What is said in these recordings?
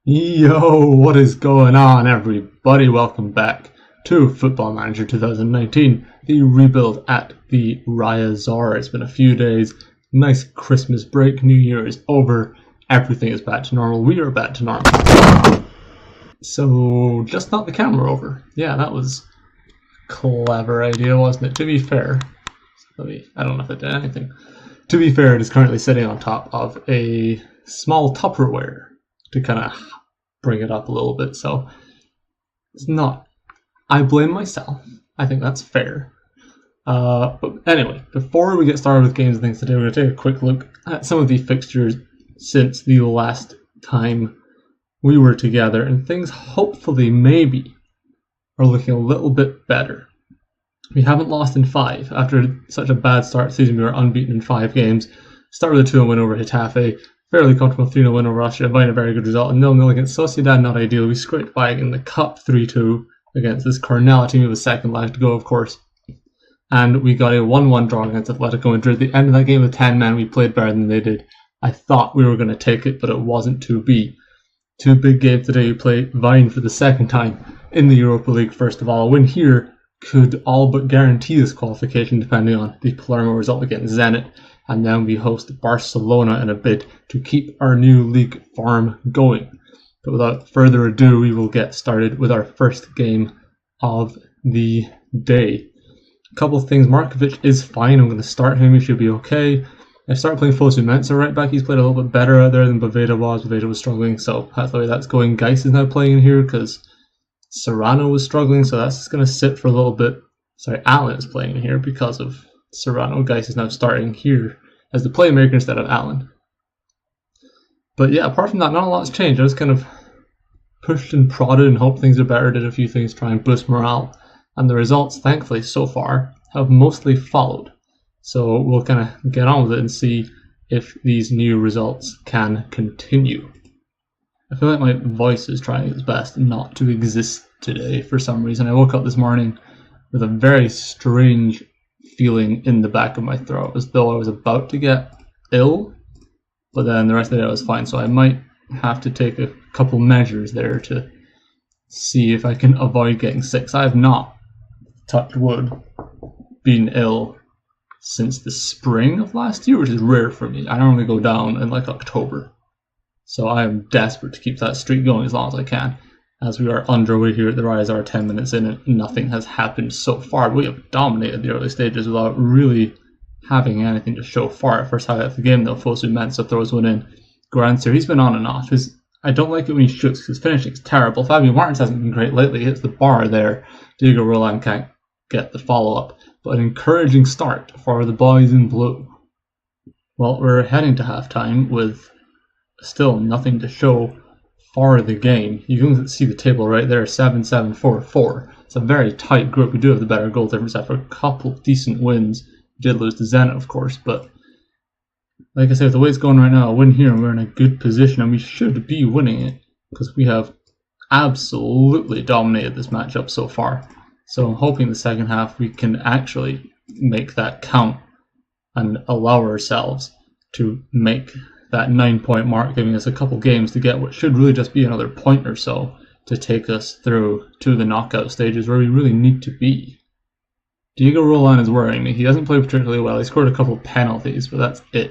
Yo, what is going on, everybody? Welcome back to Football Manager 2019, the rebuild at the Riazor. It's been a few days, nice Christmas break, New Year is over, everything is back to normal, we are back to normal. So, just knock the camera over. Yeah, that was a clever idea, wasn't it? To be fair, I don't know if it did anything. To be fair, it is currently sitting on top of a small Tupperware to kind of bring it up a little bit, so it's not. I blame myself. I think that's fair. But anyway, before we get started with games and things today, we're going to take a quick look at some of the fixtures since the last time we were together, and things hopefully maybe are looking a little bit better. We haven't lost in 5. After such a bad start to the season, we were unbeaten in 5 games. Start with a 2-1 win over Getafe. Fairly comfortable 3-0 win over Austria, a very good result, and 0-0 against Sociedad, not ideal. We scraped by in the Cup 3-2 against this Cornell team with a second leg to go, of course. And we got a 1-1 draw against Atletico Madrid. At the end of that game with 10 men, we played better than they did. I thought we were going to take it, but it wasn't to be. 2 big games today. We play Vine for the second time in the Europa League, first of all. A win here could all but guarantee this qualification, depending on the Palermo result against Zenit. And then we host Barcelona in a bid to keep our new league form going. But without further ado, we will get started with our first game of the day. A couple of things. Markovic is fine. I'm going to start him. He should be okay. I started playing Fosu Mensah right back. He's played a little bit better out there than Boveda was. Boveda was struggling, so that's the way that's going. Geis is now playing in here because Serrano was struggling, so that's just going to sit for a little bit. Sorry, Allen is playing in here because of Serrano. Geis is now starting here as the playmaker instead of Allen. But yeah, apart from that, not a lot's changed. I just kind of pushed and prodded and hoped things are better, did a few things, try and boost morale. And the results, thankfully, so far, have mostly followed. So we'll kind of get on with it and see if these new results can continue. I feel like my voice is trying its best not to exist today for some reason. I woke up this morning with a very strange feeling in the back of my throat, as though I was about to get ill, but then the rest of the day I was fine, so I might have to take a couple measures there to see if I can avoid getting sick. So I have not, touched wood, been ill since the spring of last year, which is rare for me. I normally go down in like October, so I am desperate to keep that streak going as long as I can. As we are underway here at the Riazor, 10 minutes in, and nothing has happened so far. We have dominated the early stages without really having anything to show for it. First highlight of the game, though, Fosu Mensah throws one in. Grancer, he's been on and off. I don't like it when he shoots because his finishing is terrible. Fabio Martins hasn't been great lately. He hits the bar there. Diego Roland can't get the follow-up. But an encouraging start for the boys in blue. Well, we're heading to halftime with still nothing to show for the game. You can see the table right there, 7-7-4-4. It's a very tight group. We do have the better goal difference after a couple decent wins. We did lose to Zenit, of course, but like I said, the way it's going right now, a win here and we're in a good position, and we should be winning it because we have absolutely dominated this matchup so far. So I'm hoping the second half we can actually make that count and allow ourselves to make that 9-point mark, giving us a couple games to get what should really just be another point or so to take us through to the knockout stages where we really need to be. Diego Roland is worrying me. He hasn't played particularly well. He scored a couple penalties, but that's it.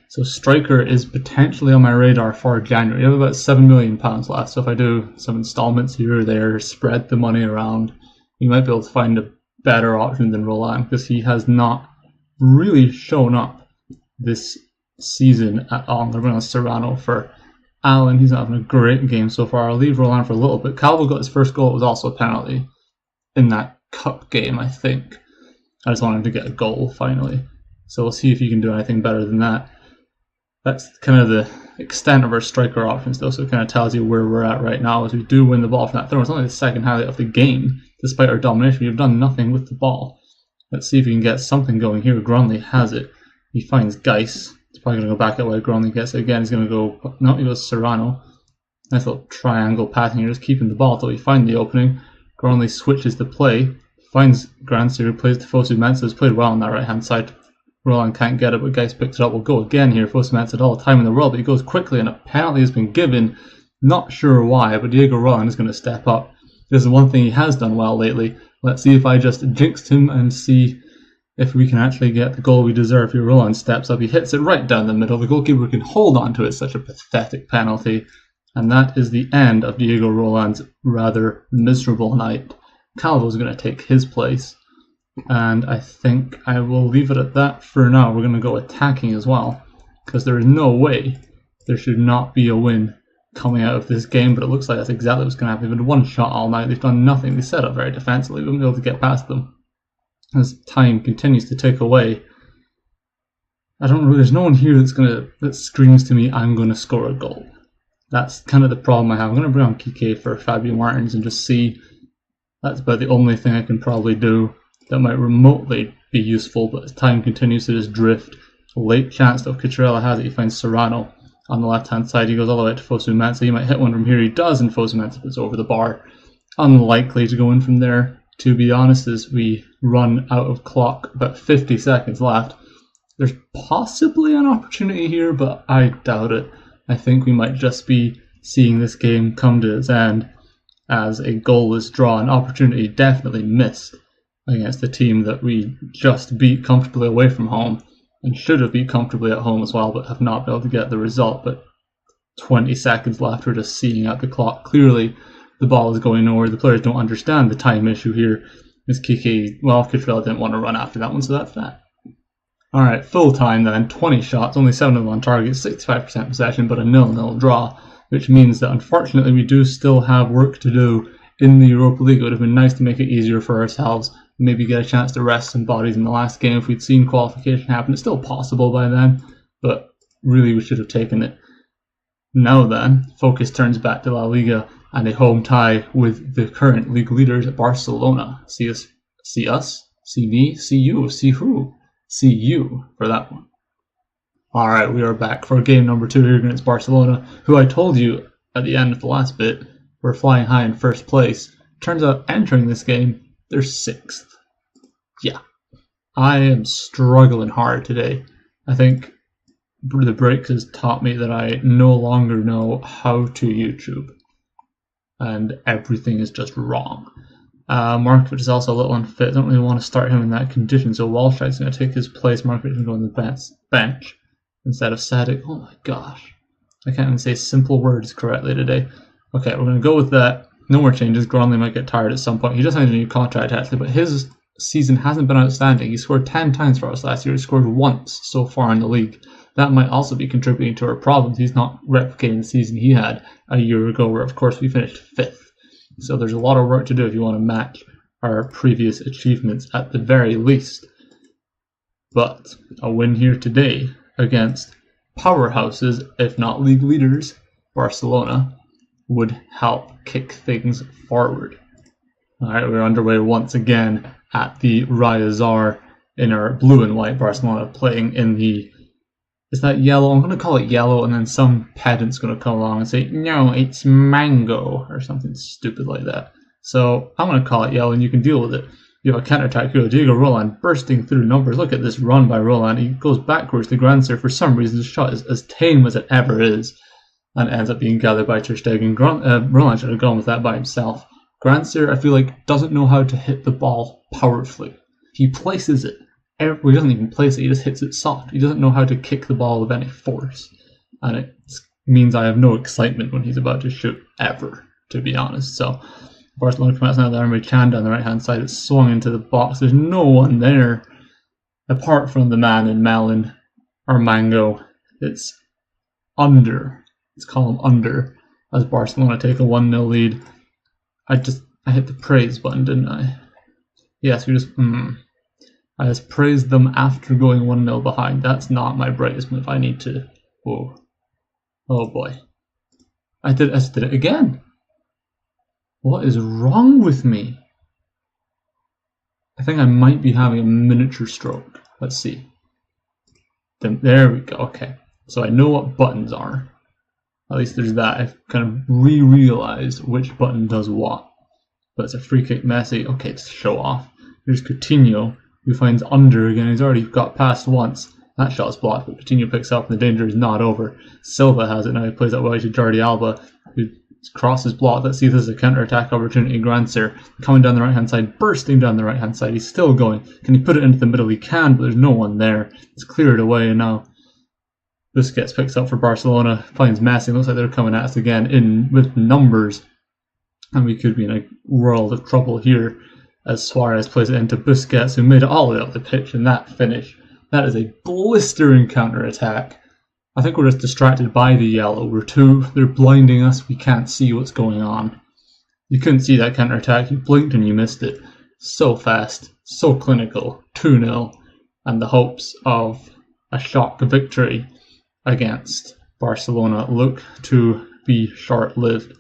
So striker is potentially on my radar for January. I have about £7 million left, so if I do some installments here or there, spread the money around, you might be able to find a better option than Roland, because he has not really shown up this season at all. I'm going to Serrano for Allen. He's not having a great game so far. I'll leave Roland for a little bit. Calvo got his first goal. It was also a penalty in that cup game, I think. I just wanted him to get a goal finally. So we'll see if he can do anything better than that. That's kind of the extent of our striker options, though, so it kind of tells you where we're at right now as we do win the ball from that throw. It's only the second highlight of the game. Despite our domination, we've done nothing with the ball. Let's see if we can get something going here. Gronley has it. He finds Geis. He's probably going to go back that way. Gronley gets it again. He's going to go... No, he goes Serrano. Nice little triangle passing here, just keeping the ball until we find the opening. Gronley switches the play. Finds Grancer, who plays to Fosu Mensah, who's played well on that right-hand side. Roland can't get it, but Geis picks it up. We'll go again here. Fosu Mensah had all the time in the world, but he goes quickly, and a penalty has been given Not sure why, but Diego Roland is going to step up. This is one thing he has done well lately. Let's see if I just jinxed him and see if we can actually get the goal we deserve here. Roland steps up, he hits it right down the middle. The goalkeeper can hold on to it. Such a pathetic penalty. And that is the end of Diego Roland's rather miserable night. Calvo's going to take his place. And I think I will leave it at that for now. We're going to go attacking as well, because there is no way there should not be a win coming out of this game, but it looks like that's exactly what's going to happen. They've been one shot all night. They've done nothing. They set up very defensively. We haven't been able to get past them. As time continues to tick away, I don't know. There's no one here that screams to me, "I'm going to score a goal." That's kind of the problem I have. I'm going to bring on Kike for Fabio Martins and just see. That's about the only thing I can probably do that might remotely be useful. But as time continues to just drift, late chance though. Cucurella has it. He finds Serrano on the left-hand side. He goes all the way to Fosu Mensah. He might hit one from here. He does, and Fosu Mensah puts over the bar. Unlikely to go in from there, to be honest, as we run out of clock. About 50 seconds left. There's possibly an opportunity here, but I doubt it. I think we might just be seeing this game come to its end as a goal is drawn. Opportunity definitely missed against the team that we just beat comfortably away from home, and should have beat comfortably at home as well, but have not been able to get the result. But 20 seconds left, we're just seeing at the clock. Clearly, the ball is going nowhere. The players don't understand the time issue here. Miss Kike, well, Cucurella didn't want to run after that one, so that's that. Alright, full time then, 20 shots, only 7 of them on target, 65% possession, but a 0-0 draw, which means that unfortunately we do still have work to do in the Europa League. It would have been nice to make it easier for ourselves, maybe get a chance to rest some bodies in the last game if we'd seen qualification happen. It's still possible by then, but really we should have taken it. Now then, focus turns back to La Liga and a home tie with the current league leaders at Barcelona. See us, see me, see you, see who? See you for that one. Alright, we are back for game number 2 here against Barcelona, who I told you at the end of the last bit were flying high in first place. Turns out entering this game, they're 6th. Yeah, I am struggling hard today. I think the break has taught me that I no longer know how to YouTube, and everything is just wrong. Markovic is also a little unfit. I don't really want to start him in that condition, so Walshite's going to take his place. Markovic can go on the bench instead of Sadik. Oh my gosh. I can't even say simple words correctly today. Okay, we're going to go with that. No more changes. Gronley might get tired at some point. He just signed a new contract actually, but his season hasn't been outstanding. He scored 10 times for us last year. He scored once so far in the league. That might also be contributing to our problems. He's not replicating the season he had a year ago, where of course we finished 5th. So there's a lot of work to do if you want to match our previous achievements at the very least. But a win here today against powerhouses, if not league leaders, Barcelona, would help kick things forward. Alright, we're underway once again at the Riazor in our blue and white. Barcelona playing in the... Is that yellow? I'm going to call it yellow, and then some pedant's going to come along and say, no, it's mango, or something stupid like that. So I'm going to call it yellow, and you can deal with it. You have a counter-attack here. Diego Roland bursting through numbers. Look at this run by Roland. He goes backwards to Grandsir. For some reason, the shot is as tame as it ever is, and ends up being gathered by Ter Stegen. Roland should have gone with that by himself. Grandsir, I feel like, doesn't know how to hit the ball powerfully. He places it. He doesn't even place it, he just hits it soft. He doesn't know how to kick the ball with any force. And it means I have no excitement when he's about to shoot, ever, to be honest. So, Barcelona comes out now, the Chan down the right hand side. It's swung into the box. There's no one there, apart from the man in melon, or mango. It's under. It's column under, as Barcelona take a 1-0 lead. I hit the praise button, didn't I? Yes, we just... I just praised them after going 1-0 behind. That's not my brightest move. I need to... Whoa. Oh boy. I just did it again. What is wrong with me? I think I might be having a miniature stroke. Let's see. Then there we go. Okay. So I know what buttons are. At least there's that. I've kind of re-realized which button does what. But it's a free kick, Messi. Okay, it's show off. Here's Coutinho, who finds under again. He's already got past once. That shot's blocked, but Coutinho picks up and the danger is not over. Silva has it now. He plays that way to Jordi Alba. who cross is blocked. Let's see if there's a counter-attack opportunity. Grancer coming down the right-hand side, bursting down the right-hand side. He's still going. Can he put it into the middle? He can, but there's no one there. It's cleared away, and now Busquets picks up for Barcelona, finds Messi. Looks like they're coming at us again in with numbers, and we could be in a world of trouble here as Suarez plays it into Busquets, who made it all the way up the pitch, and that finish. That is a blistering counter-attack. I think we're just distracted by the yellow. They're blinding us. We can't see what's going on. You couldn't see that counter-attack. You blinked and you missed it. So fast, so clinical. 2-0. And the hopes of a shock victory against Barcelona look to be short-lived.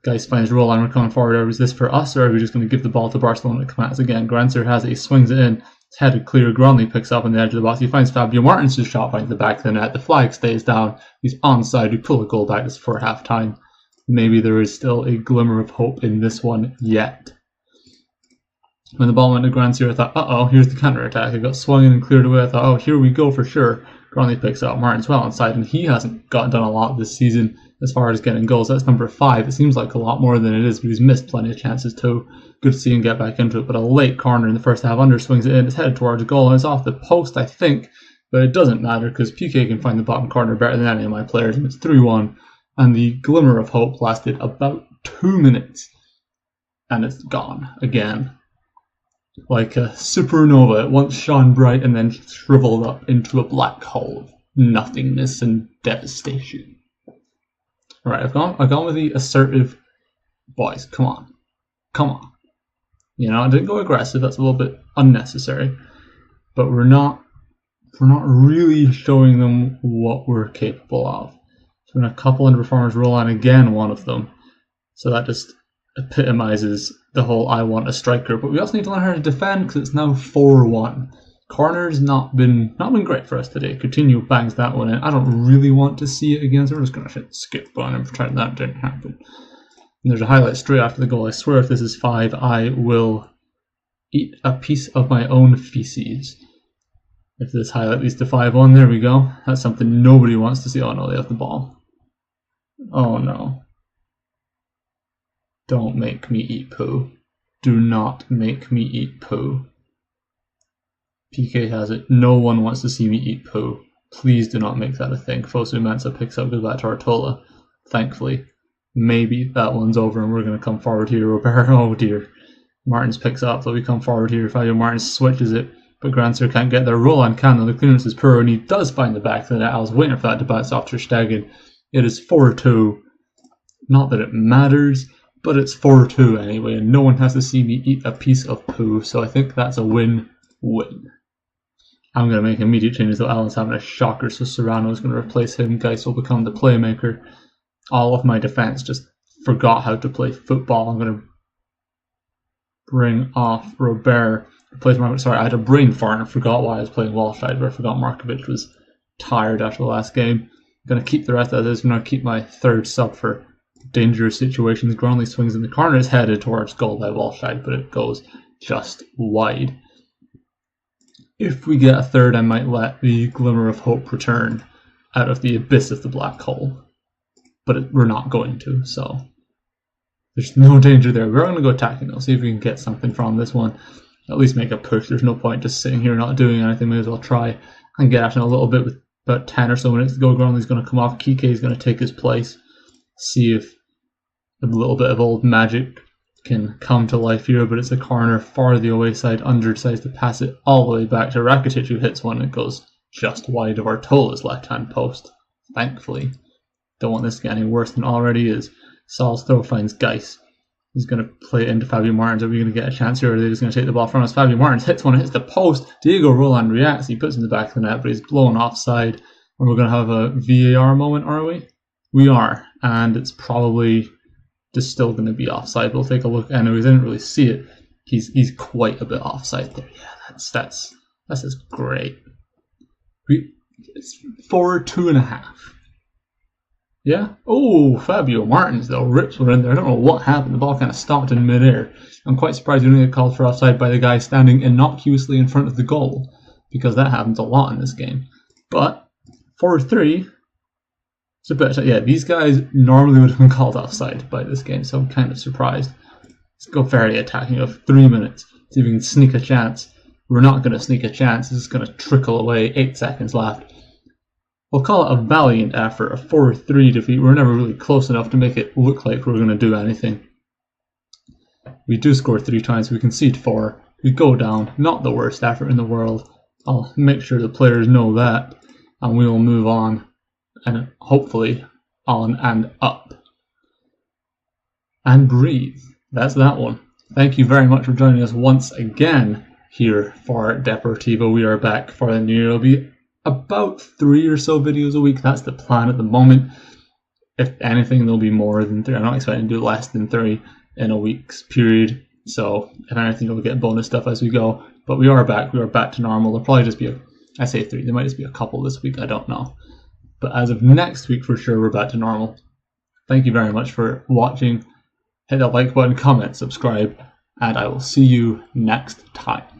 Guys finds Roland. We're coming forward. Is this for us, or are we just going to give the ball to Barcelona to come at us again? Grancer has it. He swings it in. It's headed clear. Gronley picks up on the edge of the box. He finds Fabio Martins' shot finds the back of the net. The flag stays down. He's onside. We pull a goal back just for half time. Maybe there is still a glimmer of hope in this one yet. When the ball went to Grancer, I thought, uh-oh, here's the counter-attack. It got swung in and cleared away. I thought, oh, here we go for sure. Gronley picks up. Martins well inside, and he hasn't done a lot this season as far as getting goals. That's number 5. It seems like a lot more than it is, but he's missed plenty of chances too. Good to see him get back into it, but a late corner in the first half. Under swings it in. It's headed towards a goal, and it's off the post, I think, but it doesn't matter because PK can find the bottom corner better than any of my players, and it's 3-1. And the glimmer of hope lasted about 2 minutes, and it's gone again. Like a supernova, it once shone bright and then shriveled up into a black hole of nothingness and devastation. Alright, I've gone with the assertive boys. Come on. You know, I didn't go aggressive. That's a little bit unnecessary, but we're not really showing them what we're capable of. So in a couple underperformers, roll on again, one of them. So that just epitomizes the whole I want a striker. But we also need to learn how to defend because it's now 4-1. Corner's not been great for us today. Coutinho bangs that one in. I don't really want to see it again, so we're just going to skip on and pretend that didn't happen. And there's a highlight straight after the goal. I swear if this is 5, I will eat a piece of my own feces. If this highlight leads to 5-1, there we go. That's something nobody wants to see. Oh no, they have the ball. Oh no. Don't make me eat poo. Do not make me eat poo. PK has it. No one wants to see me eat poo. Please do not make that a thing. Fosu Mensah picks up, goes back to Artola. Thankfully. Maybe that one's over and we're going to come forward here. Oh dear. Martins picks up, though we come forward here. Fabio Martins switches it, but Grancer can't get there. Roland can, though the clearance is poor, and he does find the back of the net. I was waiting for that to bounce off Ter Stegen. It is 4-2. Not that it matters, but it's 4-2 anyway, and no one has to see me eat a piece of poo, so I think that's a win-win. I'm going to make immediate changes, though Alan's having a shocker, so Serrano is going to replace him. Geis will become the playmaker. All of my defense just forgot how to play football. I'm going to bring off Robert. Sorry, I had a brain fart and forgot why I was playing Walshide, but I forgot Markovic was tired after the last game. I'm going to keep the rest of this. I'm going to keep my third sub for dangerous situations. Gronley swings in the corner, is headed towards goal by Walshide, but it goes just wide. If we get a third, I might let the glimmer of hope return out of the abyss of the black hole. But we're not going to, so there's no danger there. We're going to go attacking though, see if we can get something from this one. At least make a push. There's no point just sitting here not doing anything. May as well try and get at it a little bit with about 10 or so minutes to go. Gronley's going to come off. Kike is going to take his place. See if a little bit of old magic can come to life here, but it's a corner far the away side. Under decides to pass it all the way back to Rakitic, who hits one. It goes just wide of Artola's left-hand post, thankfully. Don't want this to get any worse than it already is. Saul's throw finds Geis. He's going to play it into Fabio Martins. Are we going to get a chance here, or are they just going to take the ball from us? Fabio Martins hits one, hits the post. Diego Roland reacts. He puts it in the back of the net, but he's blown offside. And we're going to have a VAR moment, are we? We are. And it's probably just still going to be offside. We'll take a look. Anyways, I didn't really see it. He's quite a bit offside there. Yeah, that's just great. It's 4-2.5. Yeah. Oh, Fabio Martins, though, rips one in there. I don't know what happened. The ball kind of stopped in midair. I'm quite surprised we didn't get called for offside by the guy standing innocuously in front of the goal, because that happens a lot in this game. But 4-3, But yeah, these guys normally would have been called offside by this game, so I'm kind of surprised. Let's go very attacking. You have 3 minutes. See if we can sneak a chance. We're not going to sneak a chance. This is going to trickle away. 8 seconds left. We'll call it a valiant effort, a 4-3 defeat. We're never really close enough to make it look like we're going to do anything. We do score 3 times. We concede 4. We go down. Not the worst effort in the world. I'll make sure the players know that. And we will move on. And hopefully on and up. And breathe. That's that one. Thank you very much for joining us once again here for Deportivo. We are back for the new year. It'll be about 3 or so videos a week. That's the plan at the moment. If anything, there'll be more than 3. I'm not expecting to do less than 3 in a week's period. So if anything, you'll get bonus stuff as we go. But we are back. We are back to normal. There'll probably just be I say 3. There might just be a couple this week. I don't know. But as of next week, for sure, we're back to normal. Thank you very much for watching. Hit that like button, comment, subscribe, and I will see you next time.